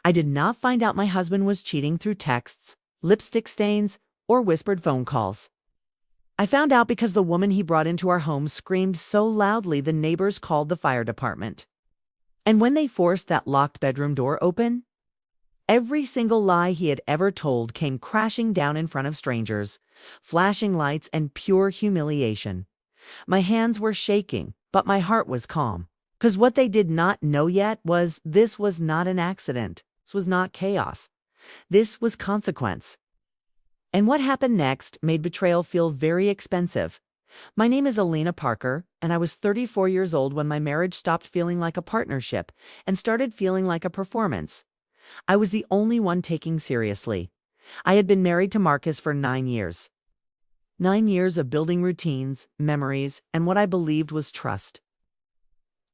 I did not find out my husband was cheating through texts, lipstick stains, or whispered phone calls. I found out because the woman he brought into our home screamed so loudly the neighbors called the fire department. And when they forced that locked bedroom door open, every single lie he had ever told came crashing down in front of strangers, flashing lights and pure humiliation. My hands were shaking, but my heart was calm. Because what they did not know yet was this was not an accident. This was not chaos. This was consequence. And what happened next made betrayal feel very expensive. My name is Alina Parker, and I was 34 years old when my marriage stopped feeling like a partnership and started feeling like a performance. I was the only one taking seriously. I had been married to Marcus for 9 years. 9 years of building routines, memories, and what I believed was trust.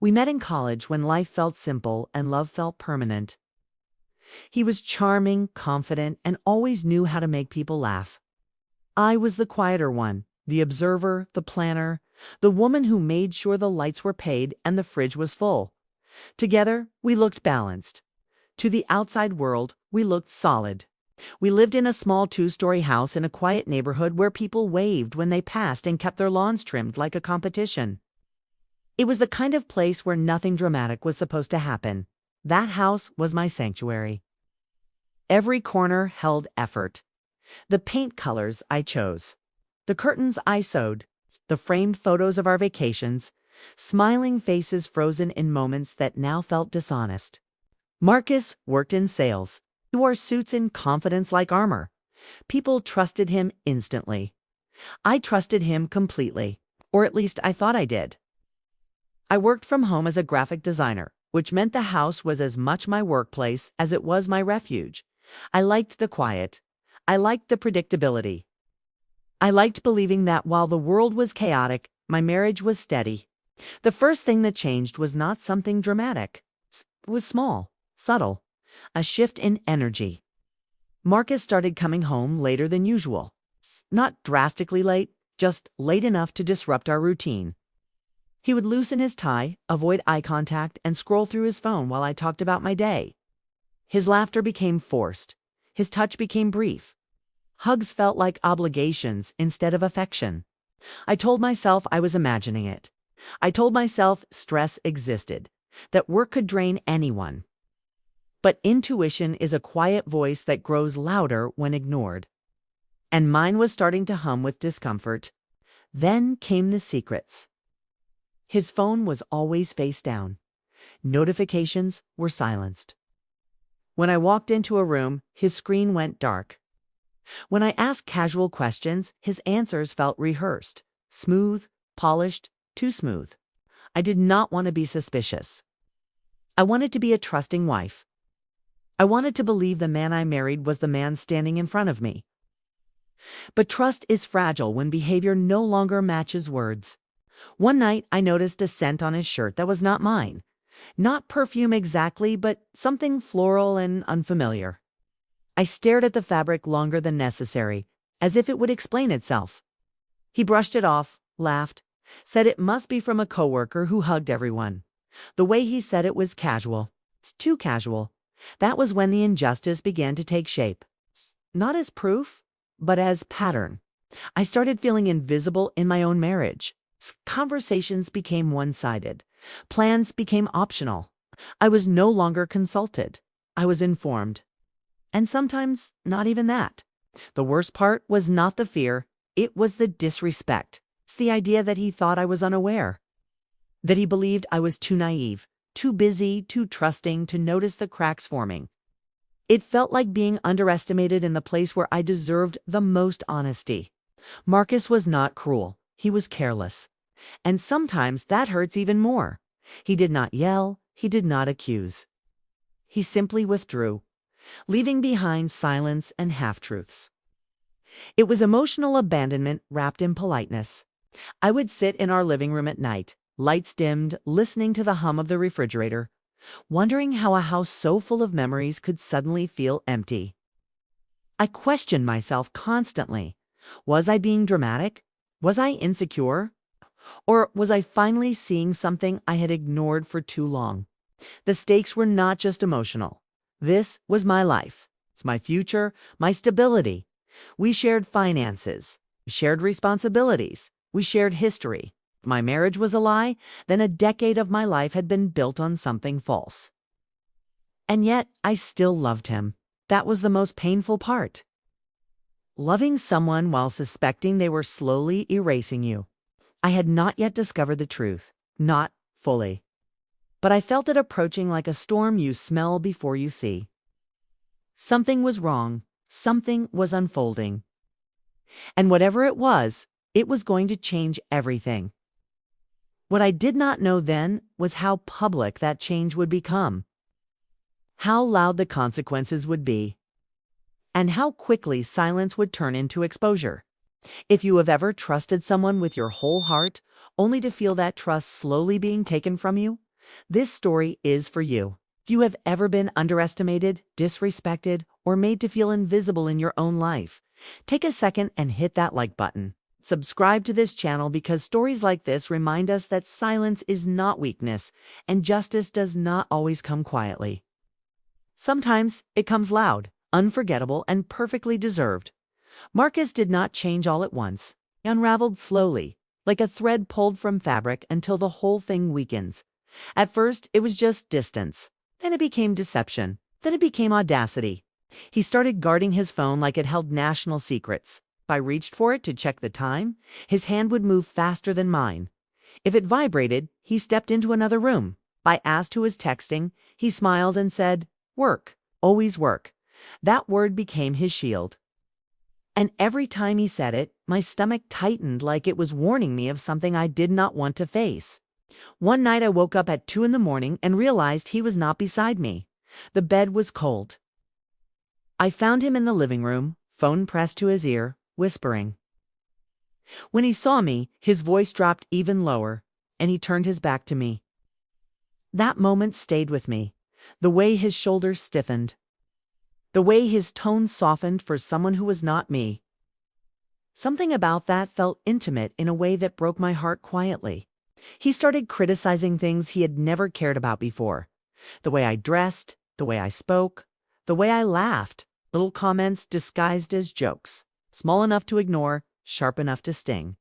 We met in college when life felt simple and love felt permanent. He was charming, confident, and always knew how to make people laugh. I was the quieter one, the observer, the planner, the woman who made sure the lights were paid and the fridge was full. Together, we looked balanced. To the outside world, we looked solid. We lived in a small 2-story house in a quiet neighborhood where people waved when they passed and kept their lawns trimmed like a competition. It was the kind of place where nothing dramatic was supposed to happen. That house was my sanctuary. Every corner held effort. The paint colors I chose, the curtains I sewed, the framed photos of our vacations, smiling faces frozen in moments that now felt dishonest. Marcus worked in sales. He wore suits in confidence like armor. People trusted him instantly. I trusted him completely, or at least I thought I did. I worked from home as a graphic designer, which meant the house was as much my workplace as it was my refuge. I liked the quiet. I liked the predictability. I liked believing that while the world was chaotic, my marriage was steady. The first thing that changed was not something dramatic. It was small, subtle, a shift in energy. Marcus started coming home later than usual. Not drastically late, just late enough to disrupt our routine. He would loosen his tie, avoid eye contact, and scroll through his phone while I talked about my day. His laughter became forced. His touch became brief. Hugs felt like obligations instead of affection. I told myself I was imagining it. I told myself stress existed, that work could drain anyone. But intuition is a quiet voice that grows louder when ignored. And mine was starting to hum with discomfort. Then came the secrets. His phone was always face down. Notifications were silenced. When I walked into a room, his screen went dark. When I asked casual questions, his answers felt rehearsed, smooth, polished, too smooth. I did not want to be suspicious. I wanted to be a trusting wife. I wanted to believe the man I married was the man standing in front of me. But trust is fragile when behavior no longer matches words. One night, I noticed a scent on his shirt that was not mine. Not perfume exactly, but something floral and unfamiliar. I stared at the fabric longer than necessary, as if it would explain itself. He brushed it off, laughed, said it must be from a coworker who hugged everyone. The way he said it was casual. It's too casual. That was when the injustice began to take shape. Not as proof, but as pattern. I started feeling invisible in my own marriage. Conversations became one-sided. Plans became optional. I was no longer consulted. I was informed. And sometimes not even that. The worst part was not the fear. It was the disrespect. It's the idea that he thought I was unaware. That he believed I was too naive, too busy, too trusting to notice the cracks forming. It felt like being underestimated in the place where I deserved the most honesty. Marcus was not cruel. He was careless. And sometimes that hurts even more. He did not yell. He did not accuse. He simply withdrew, leaving behind silence and half-truths. It was emotional abandonment wrapped in politeness. I would sit in our living room at night, lights dimmed, listening to the hum of the refrigerator, wondering how a house so full of memories could suddenly feel empty. I questioned myself constantly. Was I being dramatic? Was I insecure? Or was I finally seeing something I had ignored for too long? The stakes were not just emotional. This was my life. It's my future, my stability. We shared finances, shared responsibilities, we shared history. If my marriage was a lie, then a decade of my life had been built on something false. And yet, I still loved him. That was the most painful part. Loving someone while suspecting they were slowly erasing you. I had not yet discovered the truth. Not fully. But I felt it approaching like a storm you smell before you see. Something was wrong. Something was unfolding. And whatever it was going to change everything. What I did not know then was how public that change would become. How loud the consequences would be. And how quickly silence would turn into exposure. If you have ever trusted someone with your whole heart, only to feel that trust slowly being taken from you, this story is for you. If you have ever been underestimated, disrespected, or made to feel invisible in your own life, take a second and hit that like button. Subscribe to this channel because stories like this remind us that silence is not weakness and justice does not always come quietly. Sometimes it comes loud, unforgettable, and perfectly deserved. Marcus did not change all at once. He unraveled slowly, like a thread pulled from fabric until the whole thing weakens. At first, it was just distance. Then it became deception. Then it became audacity. He started guarding his phone like it held national secrets. If I reached for it to check the time, his hand would move faster than mine. If it vibrated, he stepped into another room. If I asked who was texting, he smiled and said, "Work, always work." That word became his shield. And every time he said it, my stomach tightened like it was warning me of something I did not want to face. One night I woke up at 2 a.m. and realized he was not beside me. The bed was cold. I found him in the living room, phone pressed to his ear, whispering. When he saw me, his voice dropped even lower, and he turned his back to me. That moment stayed with me. The way his shoulders stiffened. The way his tone softened for someone who was not me. Something about that felt intimate in a way that broke my heart quietly. He started criticizing things he had never cared about before. The way I dressed, the way I spoke, the way I laughed, little comments disguised as jokes, small enough to ignore, sharp enough to sting.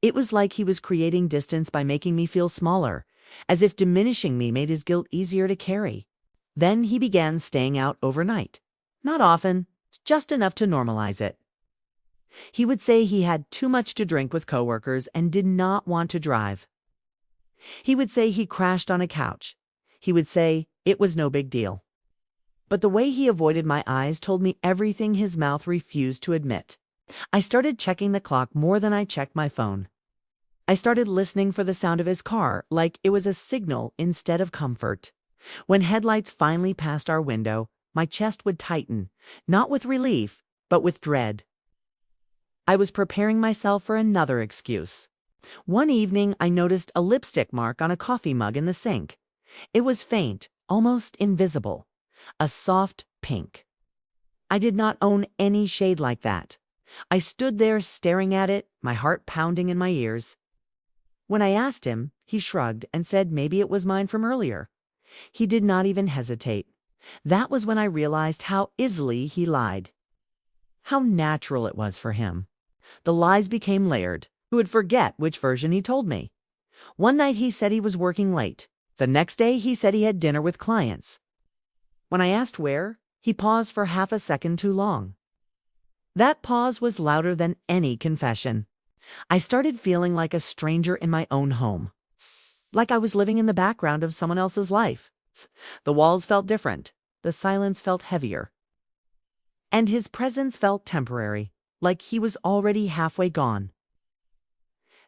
It was like he was creating distance by making me feel smaller, as if diminishing me made his guilt easier to carry. Then he began staying out overnight. Not often, just enough to normalize it. He would say he had too much to drink with coworkers and did not want to drive. He would say he crashed on a couch. He would say it was no big deal. But the way he avoided my eyes told me everything his mouth refused to admit. I started checking the clock more than I checked my phone. I started listening for the sound of his car like it was a signal instead of comfort. When headlights finally passed our window, my chest would tighten, not with relief, but with dread. I was preparing myself for another excuse. One evening, I noticed a lipstick mark on a coffee mug in the sink. It was faint, almost invisible. A soft pink. I did not own any shade like that. I stood there staring at it, my heart pounding in my ears. When I asked him, he shrugged and said maybe it was mine from earlier. He did not even hesitate. That was when I realized how easily he lied. How natural it was for him. The lies became layered. Who would forget which version he told me? One night he said he was working late. The next day he said he had dinner with clients. When I asked where, he paused for half a second too long. That pause was louder than any confession. I started feeling like a stranger in my own home. Like I was living in the background of someone else's life. The walls felt different. The silence felt heavier. And his presence felt temporary, like he was already halfway gone.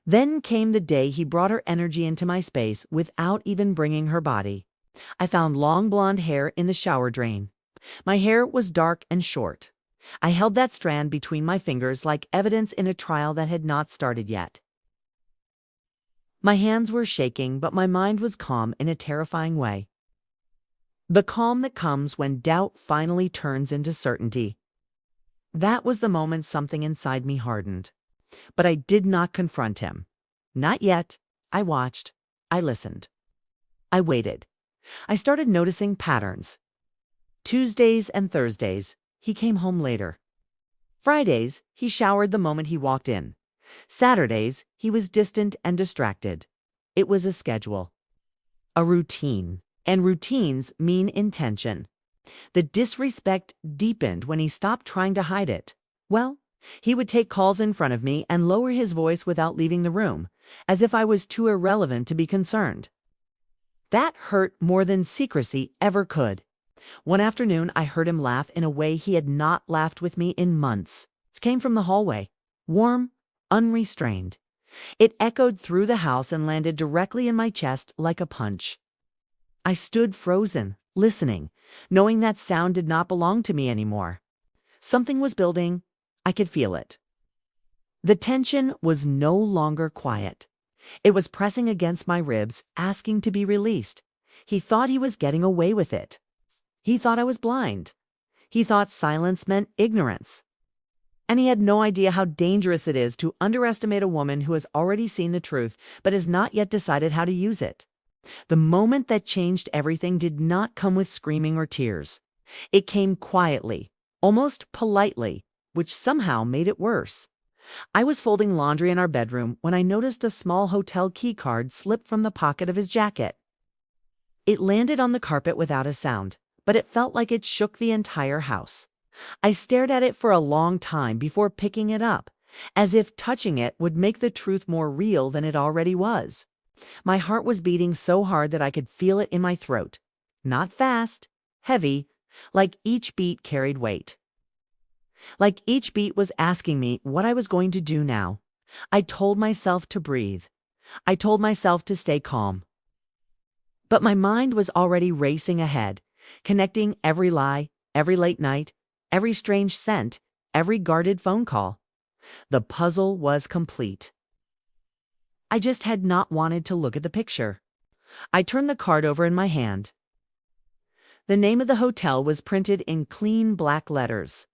Then came the day he brought her energy into my space without even bringing her body. I found long blonde hair in the shower drain. My hair was dark and short. I held that strand between my fingers like evidence in a trial that had not started yet. My hands were shaking, but my mind was calm in a terrifying way. The calm that comes when doubt finally turns into certainty. That was the moment something inside me hardened. But I did not confront him. Not yet. I watched. I listened. I waited. I started noticing patterns. Tuesdays and Thursdays, he came home later. Fridays, he showered the moment he walked in. Saturdays, he was distant and distracted. It was a schedule, a routine, and routines mean intention. The disrespect deepened when he stopped trying to hide it. Well, he would take calls in front of me and lower his voice without leaving the room, as if I was too irrelevant to be concerned. That hurt more than secrecy ever could. One afternoon, I heard him laugh in a way he had not laughed with me in months. It came from the hallway, warm, unrestrained. It echoed through the house and landed directly in my chest like a punch. I stood frozen, listening, knowing that sound did not belong to me anymore. Something was building. I could feel it. The tension was no longer quiet. It was pressing against my ribs, asking to be released. He thought he was getting away with it. He thought I was blind. He thought silence meant ignorance. And he had no idea how dangerous it is to underestimate a woman who has already seen the truth but has not yet decided how to use it. The moment that changed everything did not come with screaming or tears. It came quietly, almost politely, which somehow made it worse. I was folding laundry in our bedroom when I noticed a small hotel key card slip from the pocket of his jacket. It landed on the carpet without a sound, but it felt like it shook the entire house. I stared at it for a long time before picking it up, as if touching it would make the truth more real than it already was. My heart was beating so hard that I could feel it in my throat. Not fast, heavy, like each beat carried weight. Like each beat was asking me what I was going to do now. I told myself to breathe. I told myself to stay calm. But my mind was already racing ahead, connecting every lie, every late night, every strange scent, every guarded phone call. The puzzle was complete. I just had not wanted to look at the picture. I turned the card over in my hand. The name of the hotel was printed in clean black letters.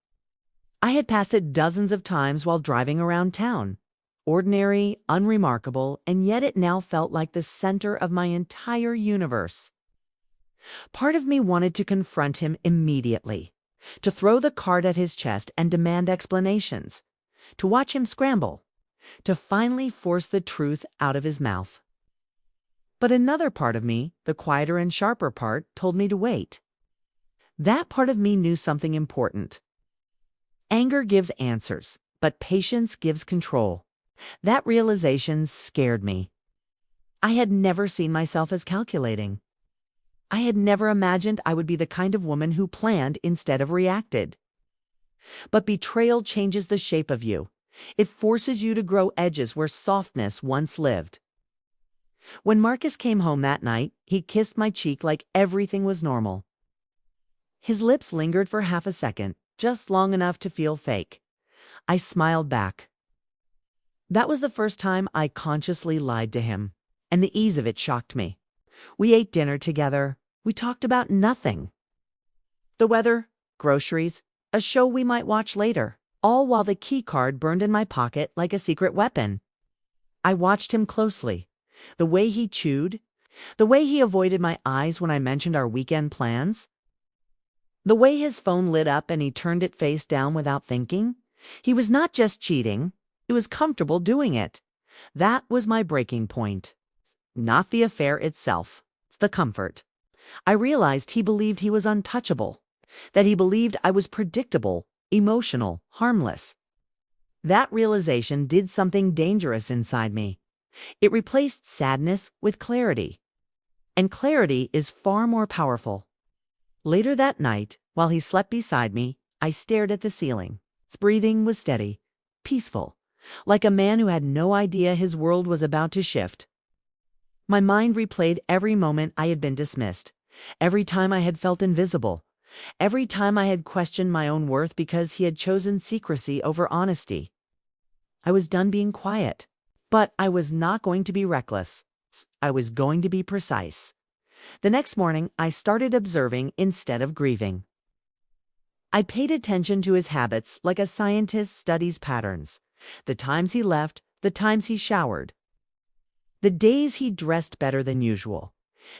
I had passed it dozens of times while driving around town. Ordinary, unremarkable, and yet it now felt like the center of my entire universe. Part of me wanted to confront him immediately, to throw the card at his chest and demand explanations, to watch him scramble, to finally force the truth out of his mouth. But another part of me, the quieter and sharper part, told me to wait. That part of me knew something important. Anger gives answers, but patience gives control. That realization scared me. I had never seen myself as calculating. I had never imagined I would be the kind of woman who planned instead of reacted. But betrayal changes the shape of you. It forces you to grow edges where softness once lived. When Marcus came home that night, he kissed my cheek like everything was normal. His lips lingered for half a second, just long enough to feel fake. I smiled back. That was the first time I consciously lied to him, and the ease of it shocked me. We ate dinner together. We talked about nothing. The weather, groceries, a show we might watch later, all while the key card burned in my pocket like a secret weapon. I watched him closely. The way he chewed, the way he avoided my eyes when I mentioned our weekend plans, the way his phone lit up and he turned it face down without thinking. He was not just cheating. He was comfortable doing it. That was my breaking point. Not the affair itself. It's the comfort. I realized he believed he was untouchable, that he believed I was predictable, emotional, harmless. That realization did something dangerous inside me. It replaced sadness with clarity. And clarity is far more powerful. Later that night, while he slept beside me, I stared at the ceiling. His breathing was steady, peaceful, like a man who had no idea his world was about to shift. My mind replayed every moment I had been dismissed, every time I had felt invisible, every time I had questioned my own worth because he had chosen secrecy over honesty. I was done being quiet, but I was not going to be reckless. I was going to be precise. The next morning, I started observing instead of grieving. I paid attention to his habits like a scientist studies patterns. The times he left, the times he showered. The days he dressed better than usual.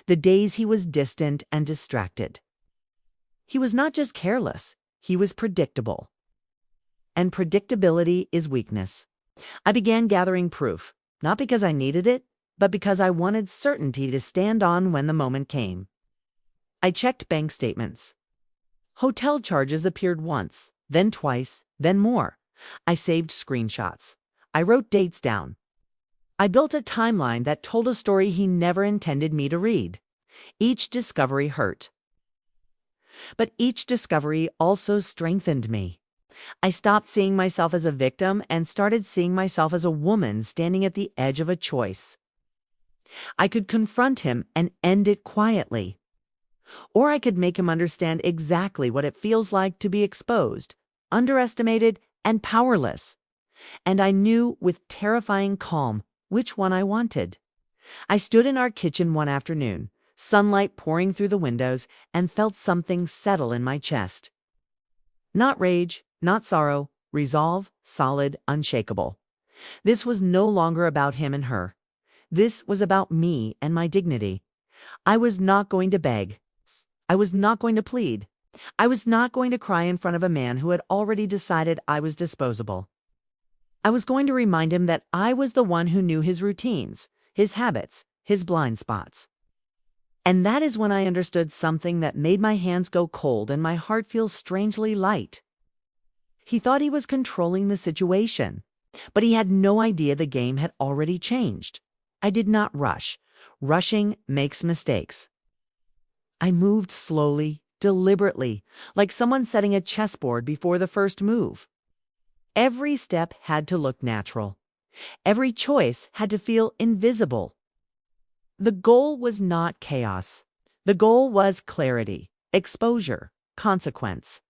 The days he was distant and distracted. He was not just careless, he was predictable. And predictability is weakness. I began gathering proof, not because I needed it, but because I wanted certainty to stand on when the moment came. I checked bank statements. Hotel charges appeared once, then twice, then more. I saved screenshots. I wrote dates down. I built a timeline that told a story he never intended me to read. Each discovery hurt. But each discovery also strengthened me. I stopped seeing myself as a victim and started seeing myself as a woman standing at the edge of a choice. I could confront him and end it quietly. Or I could make him understand exactly what it feels like to be exposed, underestimated, and powerless. And I knew with terrifying calm which one I wanted. I stood in our kitchen one afternoon, sunlight pouring through the windows, and felt something settle in my chest. Not rage, not sorrow, resolve, solid, unshakable. This was no longer about him and her. This was about me and my dignity. I was not going to beg. I was not going to plead. I was not going to cry in front of a man who had already decided I was disposable. I was going to remind him that I was the one who knew his routines, his habits, his blind spots. And that is when I understood something that made my hands go cold and my heart feel strangely light. He thought he was controlling the situation, but he had no idea the game had already changed. I did not rush. Rushing makes mistakes. I moved slowly, deliberately, like someone setting a chessboard before the first move. Every step had to look natural. Every choice had to feel invisible. The goal was not chaos. The goal was clarity, exposure, consequence.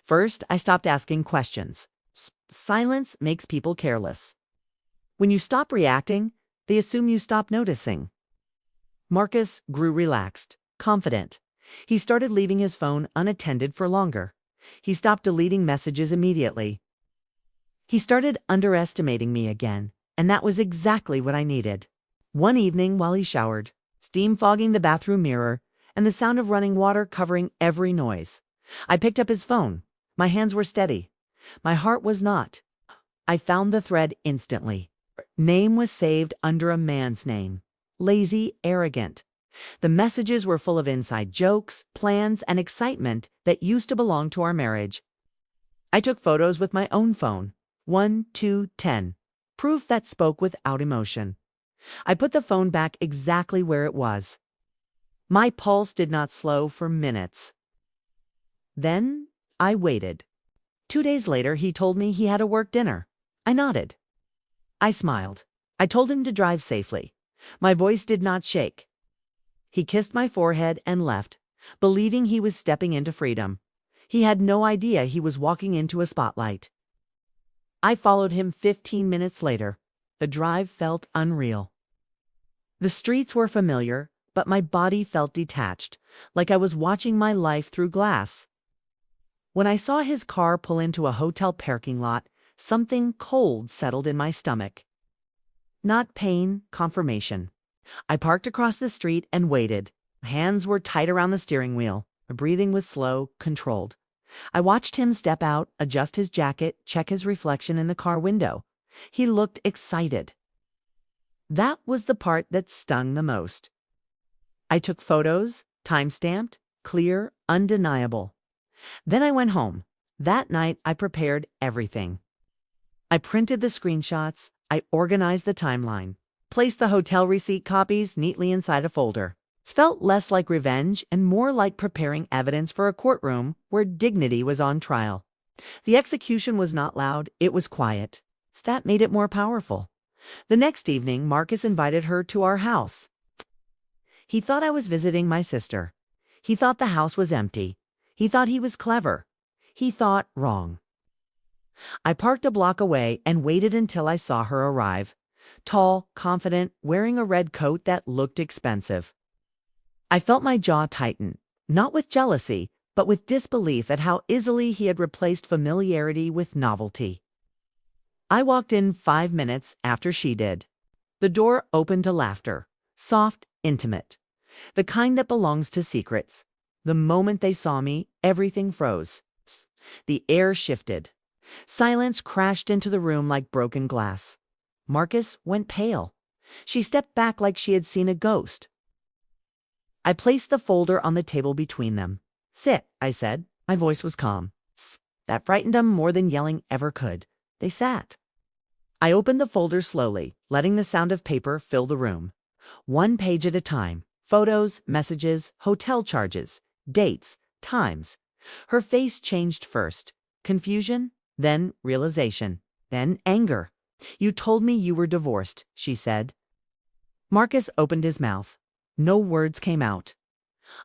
First, I stopped asking questions. Silence makes people careless. When you stop reacting, they assume you stop noticing. Marcus grew relaxed, confident. He started leaving his phone unattended for longer. He stopped deleting messages immediately. He started underestimating me again, and that was exactly what I needed. One evening while he showered, steam fogging the bathroom mirror, and the sound of running water covering every noise, I picked up his phone. My hands were steady. My heart was not. I found the thread instantly. Name was saved under a man's name. Lazy, arrogant. The messages were full of inside jokes, plans, and excitement that used to belong to our marriage. I took photos with my own phone. 1, 2, 10. Proof that spoke without emotion. I put the phone back exactly where it was. My pulse did not slow for minutes. Then I waited. 2 days later, he told me he had a work dinner. I nodded. I smiled. I told him to drive safely. My voice did not shake. He kissed my forehead and left, believing he was stepping into freedom. He had no idea he was walking into a spotlight. I followed him 15 minutes later. The drive felt unreal. The streets were familiar, but my body felt detached, like I was watching my life through glass. When I saw his car pull into a hotel parking lot, something cold settled in my stomach. Not pain, confirmation. I parked across the street and waited. My hands were tight around the steering wheel. My breathing was slow, controlled. I watched him step out, adjust his jacket, check his reflection in the car window. He looked excited. That was the part that stung the most. I took photos, time-stamped, clear, undeniable. Then I went home. That night, I prepared everything. I printed the screenshots. I organized the timeline. Placed the hotel receipt copies neatly inside a folder. It felt less like revenge and more like preparing evidence for a courtroom where dignity was on trial. The execution was not loud, it was quiet. That made it more powerful. The next evening, Marcus invited her to our house. He thought I was visiting my sister. He thought the house was empty. He thought he was clever. He thought wrong. I parked a block away and waited until I saw her arrive. Tall, confident, wearing a red coat that looked expensive. I felt my jaw tighten, not with jealousy, but with disbelief at how easily he had replaced familiarity with novelty. I walked in 5 minutes after she did. The door opened to laughter, soft, intimate, the kind that belongs to secrets. The moment they saw me, everything froze. The air shifted. Silence crashed into the room like broken glass. Marcus went pale. She stepped back like she had seen a ghost. I placed the folder on the table between them. "Sit," I said. My voice was calm. That frightened them more than yelling ever could. They sat. I opened the folder slowly, letting the sound of paper fill the room. One page at a time. Photos, messages, hotel charges, dates, times. Her face changed first. Confusion, then realization, then anger. "You told me you were divorced," she said. Marcus opened his mouth. No words came out.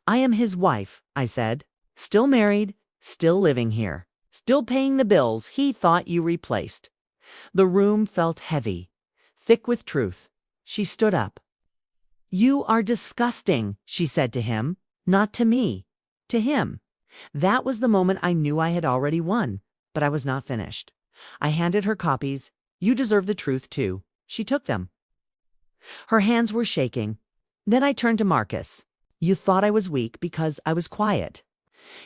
"I am his wife," I said. "Still married, still living here, still paying the bills he thought you replaced." The room felt heavy, thick with truth. She stood up. "You are disgusting," she said to him. Not to me, to him. That was the moment I knew I had already won, but I was not finished. I handed her copies. "You deserve the truth, too." She took them. Her hands were shaking. Then I turned to Marcus. "You thought I was weak because I was quiet.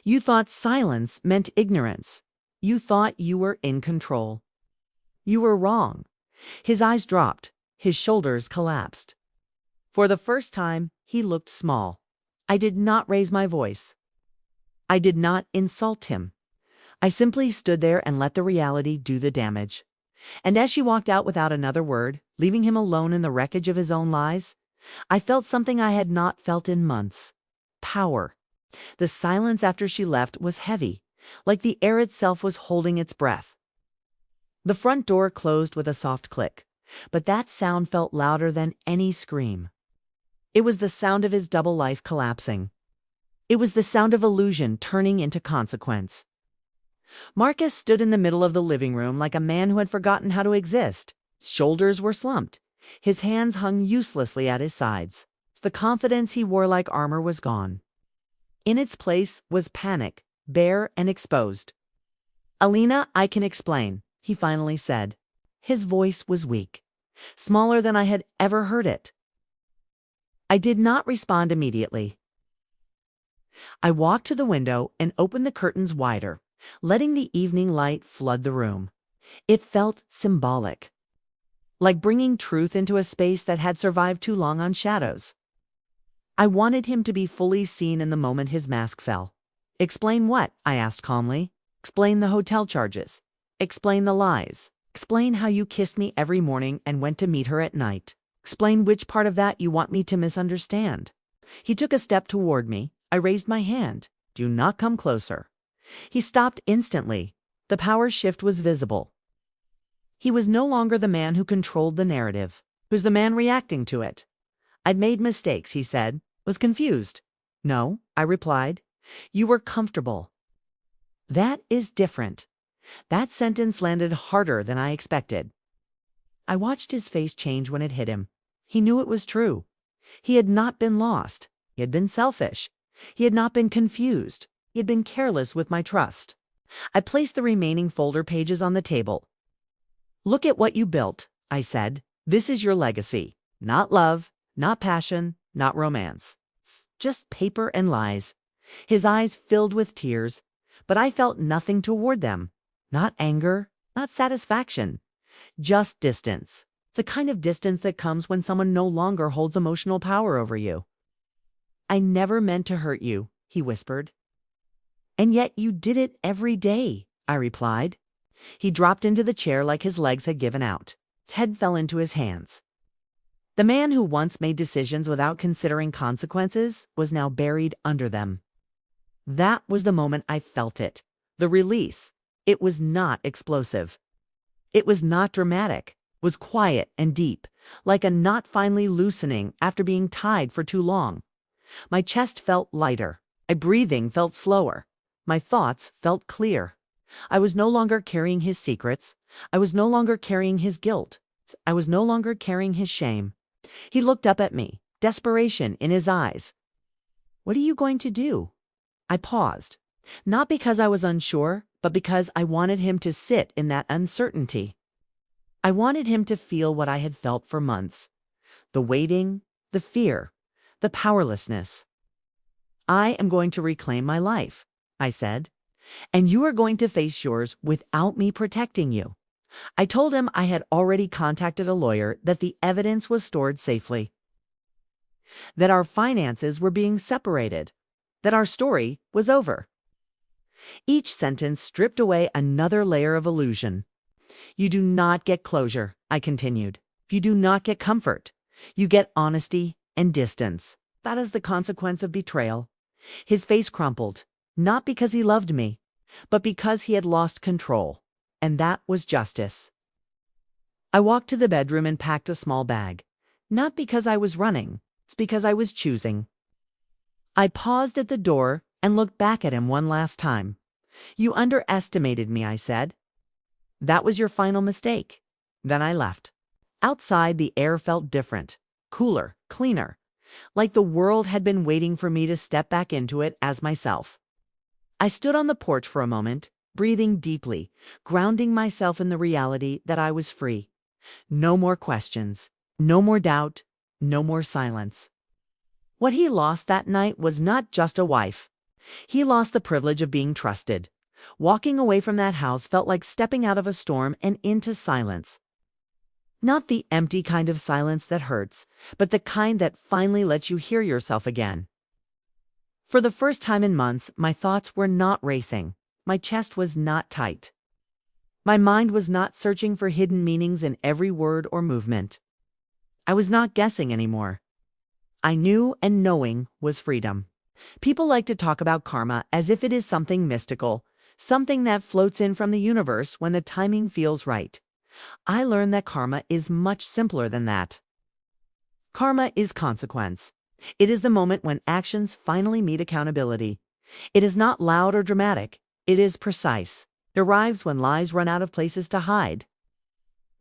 You thought silence meant ignorance. You thought you were in control. You were wrong." His eyes dropped. His shoulders collapsed. For the first time, he looked small. I did not raise my voice. I did not insult him. I simply stood there and let the reality do the damage. And as she walked out without another word, leaving him alone in the wreckage of his own lies, I felt something I had not felt in months. Power. The silence after she left was heavy, like the air itself was holding its breath. The front door closed with a soft click, but that sound felt louder than any scream. It was the sound of his double life collapsing. It was the sound of illusion turning into consequence. Marcus stood in the middle of the living room like a man who had forgotten how to exist. His shoulders were slumped. His hands hung uselessly at his sides. The confidence he wore like armor was gone. In its place was panic, bare and exposed. "Alina, I can explain," he finally said. His voice was weak, smaller than I had ever heard it. I did not respond immediately. I walked to the window and opened the curtains wider, letting the evening light flood the room. It felt symbolic, like bringing truth into a space that had survived too long on shadows. I wanted him to be fully seen in the moment his mask fell. "Explain what?" I asked calmly. "Explain the hotel charges. Explain the lies. Explain how you kissed me every morning and went to meet her at night. Explain which part of that you want me to misunderstand." He took a step toward me. I raised my hand. "Do not come closer." He stopped instantly. The power shift was visible. He was no longer the man who controlled the narrative. He was the man reacting to it. "I'd made mistakes," he said. "Was confused." "No," I replied. "You were comfortable." That is different. That sentence landed harder than I expected. I watched his face change when it hit him. He knew it was true. He had not been lost. He had been selfish. He had not been confused. He had been careless with my trust. I placed the remaining folder pages on the table. "Look at what you built," I said. "This is your legacy. Not love, not passion, not romance. Just paper and lies." His eyes filled with tears, but I felt nothing toward them. Not anger, not satisfaction. Just distance. The kind of distance that comes when someone no longer holds emotional power over you. "I never meant to hurt you," he whispered. "And yet you did it every day," I replied. He dropped into the chair like his legs had given out. His head fell into his hands. The man who once made decisions without considering consequences was now buried under them. That was the moment I felt it. The release. It was not explosive. It was not dramatic. It was quiet and deep, like a knot finally loosening after being tied for too long. My chest felt lighter. My breathing felt slower. My thoughts felt clear. I was no longer carrying his secrets. I was no longer carrying his guilt. I was no longer carrying his shame. He looked up at me, desperation in his eyes. "What are you going to do?" I paused, not because I was unsure, but because I wanted him to sit in that uncertainty. I wanted him to feel what I had felt for months. The waiting, the fear, the powerlessness. I am going to reclaim my life, I said, and you are going to face yours without me protecting you. I told him I had already contacted a lawyer, that the evidence was stored safely, that our finances were being separated, that our story was over. Each sentence stripped away another layer of illusion. You do not get closure, I continued. You do not get comfort. You get honesty and distance. That is the consequence of betrayal. His face crumpled, not because he loved me, but because he had lost control. And that was justice. I walked to the bedroom and packed a small bag. Not because I was running, it's because I was choosing. I paused at the door and looked back at him one last time. You underestimated me, I said. That was your final mistake. Then I left. Outside, the air felt different, cooler, cleaner, like the world had been waiting for me to step back into it as myself. I stood on the porch for a moment, breathing deeply, grounding myself in the reality that I was free. No more questions, no more doubt, no more silence. What he lost that night was not just a wife. He lost the privilege of being trusted. Walking away from that house felt like stepping out of a storm and into silence. Not the empty kind of silence that hurts, but the kind that finally lets you hear yourself again. For the first time in months, my thoughts were not racing. My chest was not tight. My mind was not searching for hidden meanings in every word or movement. I was not guessing anymore. I knew, and knowing was freedom. People like to talk about karma as if it is something mystical, something that floats in from the universe when the timing feels right. I learned that karma is much simpler than that. Karma is consequence. It is the moment when actions finally meet accountability. It is not loud or dramatic. It is precise. It arrives when lies run out of places to hide.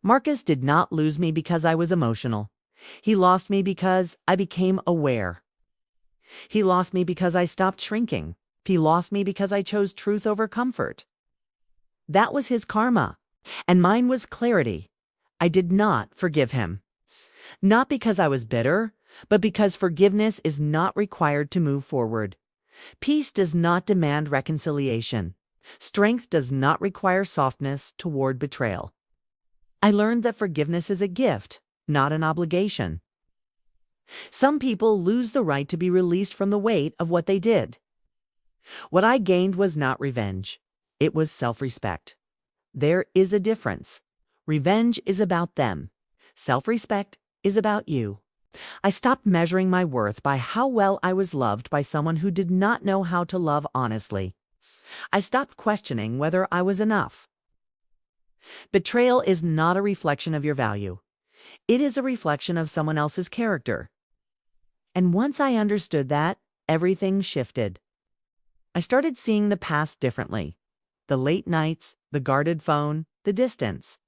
Marcus did not lose me because I was emotional. He lost me because I became aware. He lost me because I stopped shrinking. He lost me because I chose truth over comfort. That was his karma, and mine was clarity. I did not forgive him. Not because I was bitter, but because forgiveness is not required to move forward. Peace does not demand reconciliation. Strength does not require softness toward betrayal. I learned that forgiveness is a gift, not an obligation. Some people lose the right to be released from the weight of what they did. What I gained was not revenge. It was self-respect. There is a difference. Revenge is about them. Self-respect is about you. I stopped measuring my worth by how well I was loved by someone who did not know how to love honestly. I stopped questioning whether I was enough. Betrayal is not a reflection of your value. It is a reflection of someone else's character. And once I understood that, everything shifted. I started seeing the past differently. The late nights, the guarded phone, the distance.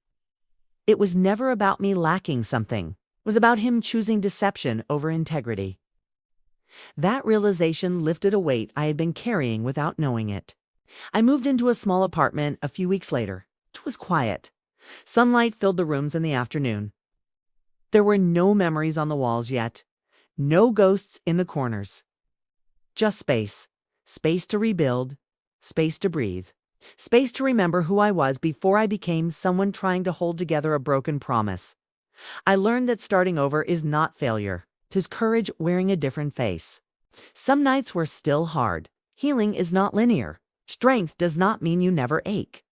It was never about me lacking something. It was about him choosing deception over integrity. That realization lifted a weight I had been carrying without knowing it. I moved into a small apartment a few weeks later. It was quiet. Sunlight filled the rooms in the afternoon. There were no memories on the walls yet. No ghosts in the corners. Just space. Space to rebuild. Space to breathe. Space to remember who I was before I became someone trying to hold together a broken promise. I learned that starting over is not failure. 'Tis courage wearing a different face. Some nights were still hard. Healing is not linear. Strength does not mean you never ache.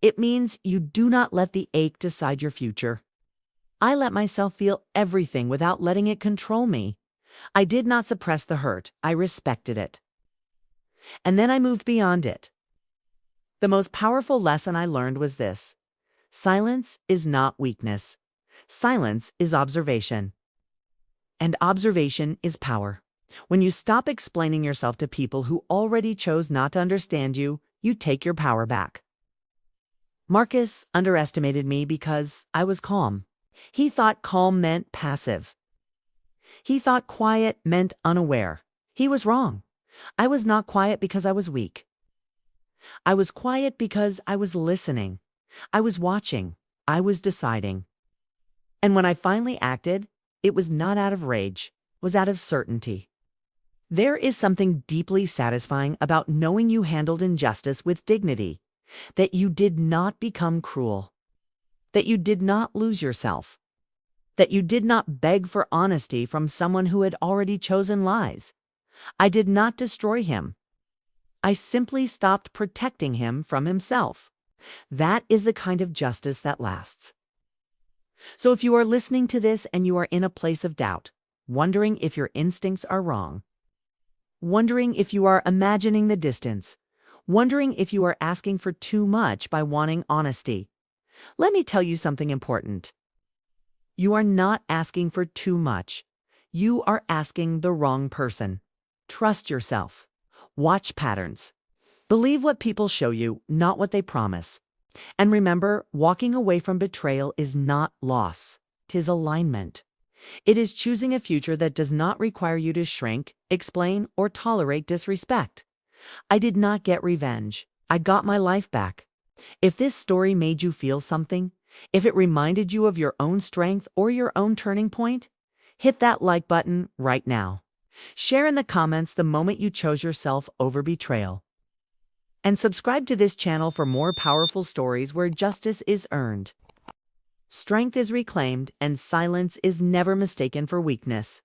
It means you do not let the ache decide your future. I let myself feel everything without letting it control me. I did not suppress the hurt. I respected it. And then I moved beyond it. The most powerful lesson I learned was this: silence is not weakness. Silence is observation. And observation is power. When you stop explaining yourself to people who already chose not to understand you, you take your power back. Marcus underestimated me because I was calm. He thought calm meant passive. He thought quiet meant unaware. He was wrong. I was not quiet because I was weak. I was quiet because I was listening. I was watching. I was deciding. And when I finally acted, it was not out of rage. It was out of certainty. There is something deeply satisfying about knowing you handled injustice with dignity, that you did not become cruel, that you did not lose yourself, that you did not beg for honesty from someone who had already chosen lies. I did not destroy him. I simply stopped protecting him from himself. That is the kind of justice that lasts. So if you are listening to this and you are in a place of doubt, wondering if your instincts are wrong, wondering if you are imagining the distance, wondering if you are asking for too much by wanting honesty, let me tell you something important. You are not asking for too much. You are asking the wrong person. Trust yourself. Watch patterns. Believe what people show you, not what they promise. And remember, walking away from betrayal is not loss. 'Tis alignment. It is choosing a future that does not require you to shrink, explain, or tolerate disrespect. I did not get revenge. I got my life back. If this story made you feel something, if it reminded you of your own strength or your own turning point, hit that like button right now. Share in the comments the moment you chose yourself over betrayal. And subscribe to this channel for more powerful stories where justice is earned, strength is reclaimed, and silence is never mistaken for weakness.